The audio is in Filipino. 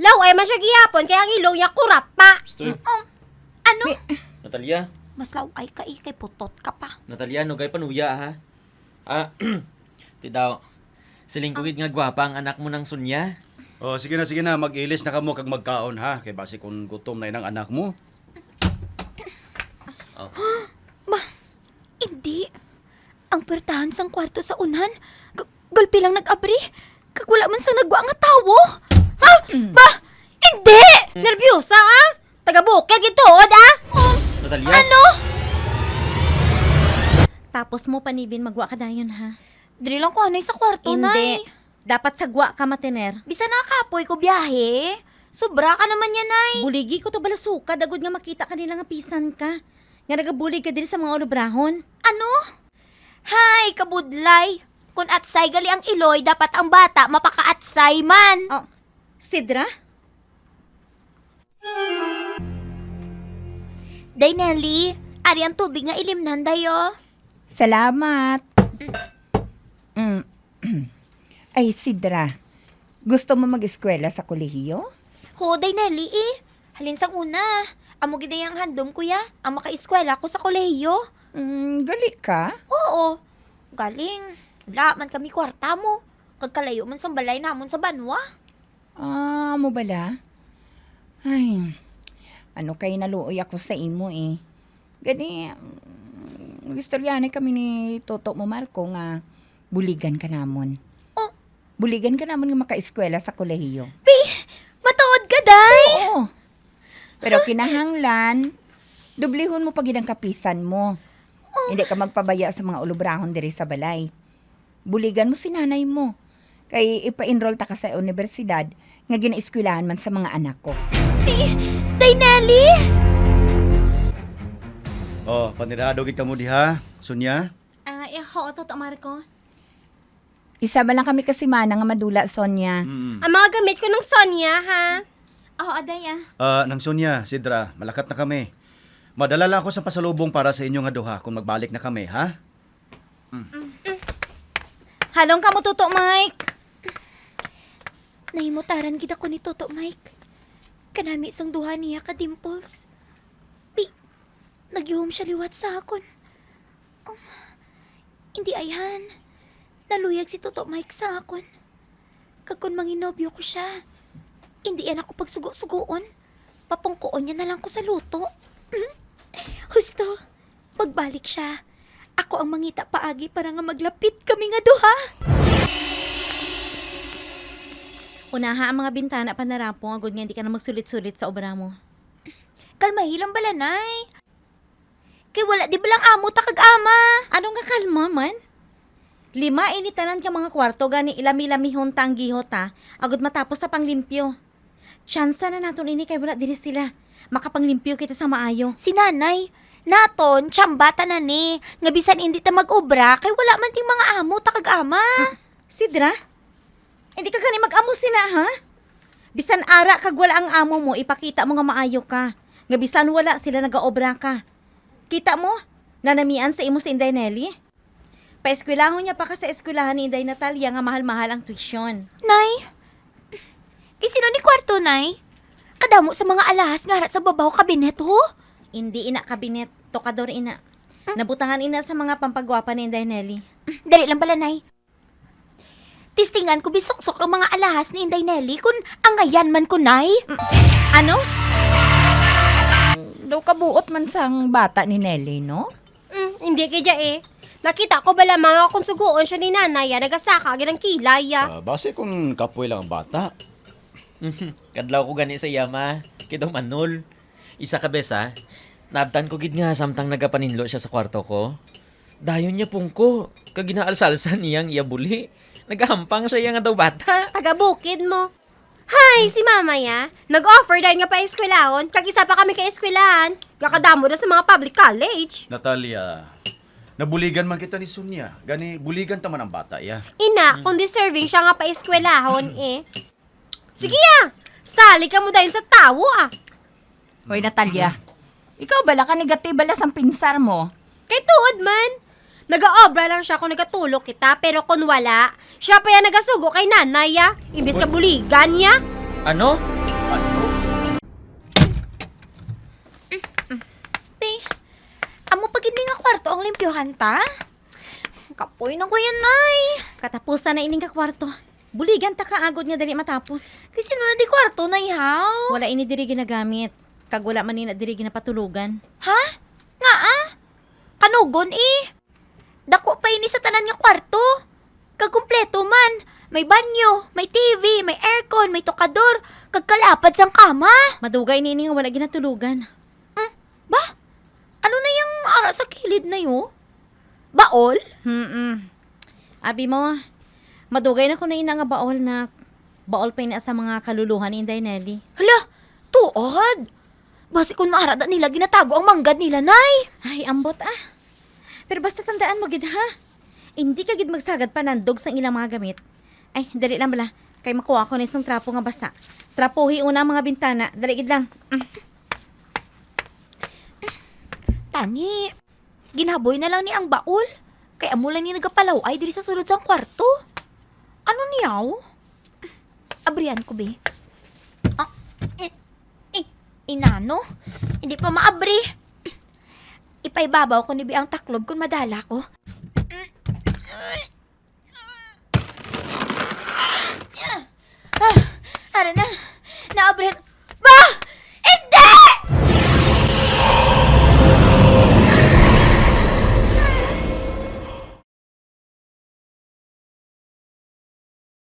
Law ay man siya gihapon, kaya ang ilong niya kurap pa. Ano? Natalia, Mas law ay kay putot ka pa. Natalia, no gay panuya ha. Ti daw. Siling kugid nga gwapa ang anak mo ng Sonya. Oh, sige na, mag-ilis na kamo kag magkaon ha. Kay base kung gutom na yun ang anak mo. Hindi. Ang pertahan sang kwarto sa unan. Gulpi lang nag-abri. Kag wala man sa nagwa nga tawo. Ha? Ba? Hindi! Nervyosa ah? Taga-bukid gituod ah? Natalia, Ano? Tapos mo panibin magwa ka dayon ha. Dili lang ko anay sa kwarto, nay. Hindi. Dapat sagwa ka matiner. Bisa nakapoy ko biyahe. Sobra ka naman yan, nay. Buligi ko to balasuka, dagod nga makita kanila nga pisan ka. Nga nagabulig ka diri sa mga olobrahon. Ano? Hay, kabudlay. Kung atsay gali ang iloy, dapat ang bata mapaka-atsay man. Oh, Sidra? Day, Nelly, ari ang tubig nga ilimnan dayo. Salamat. Ay, Sidra, gusto mo mag-eskwela sa kolehiyo? Ho, Day, Nelly, halin sang una. Amo giday ang handom kuya, ang makaeskwela ko sa kolehiyo. Gali ka? Oo, galing. Wala man kami kwarta mo. Kagkalayo man sa balay namon sa banwa. Mo bala? Ay, ano kay naluoy ako sa imo eh. Gani, istoryahan kami ni Toto mo Marco nga buligan ka namon. Oh. Buligan ka namon nga makaeskwela sa kolehiyo. Matuod ka, Day! Oo. Pero kinahanglan, dublihon mo pagid ang kapisan mo. Hindi ka magpabaya sa mga ulubrahon diri sa balay. Buligan mo si nanay mo. Kay ipa-enroll ta ka sa universidad nga ginaeskwelahan man sa mga anak ko. Day, Nelly! Oh, panirado gid kamo diha, Sonya. Ho, Toto Marco. Isa ba lang kami kasi mana nga madula, Sonya? Ang mga gamit ko ng Sonya ha? Oo, Aday Nang Sonya, Sidra, malakat na kami. Madala lang ako sa pasalubong para sa inyo nga duha kung magbalik na kami, ha? Halong ka mo, Toto Mike. Nahimutaran kita ko ni Toto Mike. Kanami sang duha niya ka Dimples. Nagyuhom siya liwat sa akon. Hindi ayhan. Naluyag si Toto Mike sa akon. Kagkon manginobyo ko siya. Hindi yan ako pagsugo-sugoon. Papungkoon niya na lang ko sa luto. Husto, pagbalik siya, ako ang mangita paagi para nga maglapit kami nga duha. Unaha ang mga bintana panarapo, agad nga hindi ka na magsulit-sulit sa obra mo. Kalmahilang balanay. Kay wala di balang amo takag-ama. Anong nga kalma man? 5 initanan ka mga kwarto gani ilami-lamihon tanggihot ha, agad matapos sa panglimpyo. Tsansa na naton ini kay wala diri sila. Makapanglimpyo kita sa maayo. Si nanay, naton, tsambata na ni. Nga bisan hindi ta mag-obra, kay wala man ting mga amo takag-ama. Sidra? Hindi ka gani mag-amo sina ha? Bisan ara kag wala ang amo mo, ipakita mo nga maayo ka. Nga bisan wala sila nag-aobra ka. Kita mo, nanamian sa imo si Inday Nelly? Paeskwelahon niya pa ka sa eskwelahan ni Inday Natalia nga mahal-mahal ang tuition. Nay, kay sino ni kwarto, nay? Kadamo sa mga alahas nga sa babaw kabinet, ho? Hindi ina kabinet, tokador ina. Nabutangan ina sa mga pampagwapa ni Inday Nelly. Dali lang pala, nay. Tistingan ko bisuksok ang mga alahas ni Inday Nelly kung angayan man ko, nay. Ano? Daw kabuot man sang bata ni Nelly, no? Hindi kaya eh. Nakita ko bala mga kung suguon siya ni nanay nagasaka ginang kilay Base kung kapoy lang ang bata. kadlaw ko gani sa yama. Kito manol. Isa ka besa, nabtan ko gid nga samtang nagapaninlo siya sa kwarto ko. Dayon niya pungko, kag ginaalsalsan niyang iyabuli. Nagahampang siya nga daw bata. Taga-bukid mo. Hi, si mama ya. Nag-offer dahil nga pa eskwelahon. Kag isa pa kami ka eskwelahan. Kakadamo na sa mga public college. Natalia, nabuligan man kita ni Sonya. Gani, buligan taman ang bata, ya. Ina, kung deserving siya nga pa eskwelahon eh. Sige sali ka mo dahil sa tawo Hoy, Natalia, ikaw bala ka negatiba la sang pinsar mo? Kay tuod man. Nag-aobra lang siya kung nagatulog kita, pero kung wala, siya pa yan nagasugo kay nanay Imbis ka buligan niya. Ano? Ano? Be, amo pag hindi nga kwarto ang limpyohan ta? Kapoy na ko yan, Nay. Katapusan na ining ka kwarto. Buligan ta kaagod nga dali matapos. Kasi no na di kwarto na ihaw. Wala ini diri ginagamit. Kag wala man ni na diri ginapatulugan. Ha? Nga Kanugon Dako pa ini sa tanan nga kwarto. Kagkumpleto man. May banyo, may TV, may aircon, may tokador, kag kalapad sang kama. Madugay ni nga wala ginatulugan. Ba? Ano na yung ara sa kilid na yo? Baol? Abi mo, madugay na ko na ina nga baol na baol pa ina sa mga kaluluhan ni Inday Nelly. Hala, tuod. Basi kung naarada nila ginatago ang manggad nila, Nay. Ay, ambot Pero basta tandaan mo gid ha. Hindi ka gid magsagad pa nandog sa ilang mga gamit. Ay, dali lang bala. Kay makuha ko na isang trapo nga basa. Trapuhi una ang mga bintana. Dali gid lang. Tani, ginaboy na lang ni ang baol. Kaya amo lang ni nagapalaw ay diri sa sulod sang kwarto. Ano niyaw? Abrihan ko, be. Inano? Hindi pa maabri. Ipaibabaw ko ni Bi ang taklob kung madala ko.